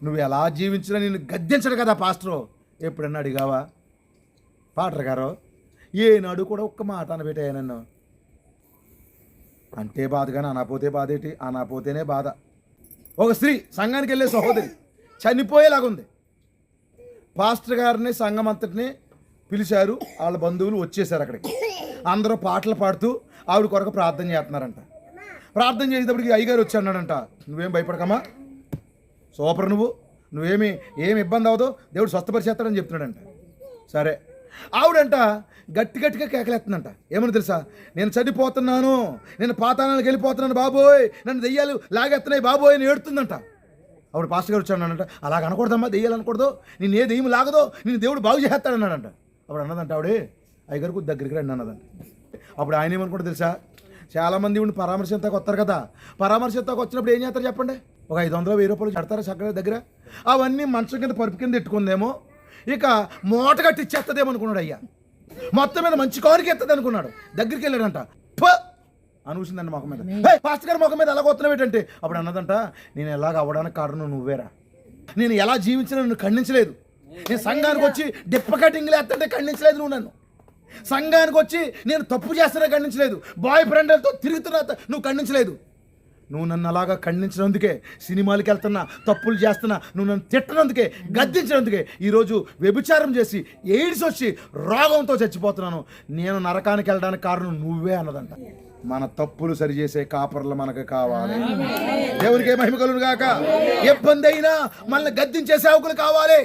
నువ్వు ఎలా జీవించినా నిన్ను గద్దించడు కదా పాస్టరు. ఎప్పుడన్నా అడిగావా పాటర్ గారు? ఏనాడు కూడా ఒక్క మాట అనబెట్టాయా నన్ను? అంటే బాధ కానీ అనపోతే బాధ ఏంటి? అనపోతేనే బాధ. ఒక స్త్రీ సంఘానికి వెళ్ళే సహోదరి చనిపోయేలాగుంది. పాస్టర్ గారిని సంఘం అంతటిని పిలిచారు, వాళ్ళ బంధువులు వచ్చేసారు అక్కడికి. అందరూ పాటలు పాడుతూ ఆవిడ కొరకు ప్రార్థన చేస్తున్నారంట. ప్రార్థన చేసేటప్పటికి అయ్యగారు వచ్చి అన్నాడంట, నువ్వేం భయపడకమ్మా, సూపర్, నువ్వేమి ఏమి ఇబ్బంది అవ్వదు, దేవుడు స్వస్థపరిచేస్తాడని చెప్తున్నాడంట. సరే, ఆవిడంట గట్టిగా కేకలేస్తుందంట. ఏమని తెలుసా? నేను చనిపోతున్నాను, నేను పాతాళానికి వెళ్ళిపోతున్నాను బాబోయ్, నన్ను దెయ్యాలు లాగెత్తున్నాయి బాబోయ్ అని ఏడుతుందంట. ఆవిడ పాస్టర్ గారు వచ్చాడంట, అలాగ అనకూడదమ్మా, దెయ్యాలు అనకూడదు, నేను ఏ దెయ్యం లాగదో, నేను దేవుడు బాగు చేస్తాడన్నాడంట. అప్పుడు అన్నదంట ఆవిడే, అయ్యగారికి దగ్గరికి రండి అన్నదంట. అప్పుడు ఆయన ఏమనుకుంటే తెలుసా? చాలామంది ఇవి పరామర్శంతాకు వస్తారు కదా, పరామర్శంతాకు వచ్చినప్పుడు ఏం చేస్తారు చెప్పండి? ఒక 500 1000 రూపాయలు పెడతారా చక్కగా దగ్గర? అవన్నీ మంచం కింద పరుపు కింద ఎట్టుకుందేమో, ఇక మూట కట్టి ఇచ్చేస్తుందేమో అనుకున్నాడు అయ్యా. మొత్తం మీద మంచి కారుకి ఎత్తది అనుకున్నాడు. దగ్గరికి వెళ్ళాడంట, అనూసిందండి మొఖం మీద. పాస్టర్ గారి మొఖం మీద ఎలా కొత్తనం ఏంటంటే, అప్పుడు అన్నదంట, నేను ఎలాగ అవ్వడానికి కారణం నువ్వేరా, నేను ఎలా జీవించినా నువ్వు ఖండించలేదు, నేను సంఘానికి వచ్చి డిప్ప కటింగ్లు ఎత్తంటే ఖండించలేదు నువ్వు నన్ను, సంఘానికి వచ్చి నేను తప్పు చేస్తున్నా ఖండించలేదు, బాయ్ ఫ్రెండ్లతో తిరుగుతున్నా నువ్వు ఖండించలేదు, నువ్వు నన్ను అలాగా ఖండించినందుకే, సినిమాలకి వెళ్తున్నా, తప్పులు చేస్తున్నా, నువ్వు నన్ను తిట్టనందుకే, గద్దించినందుకే ఈరోజు వ్యభిచారం చేసి ఎయిడ్స్ వచ్చి రోగంతో చచ్చిపోతున్నాను, నేను నరకానికి వెళ్ళడానికి కారణం నువ్వే అన్నదంట. మన తప్పులు సరిచేసే కాపర్లు మనకు కావాలి. దేవునికి మహిమ కలుగును గాక. ఇబ్బంది అయినా మనల్ని గద్దించే సేవకులు కావాలి.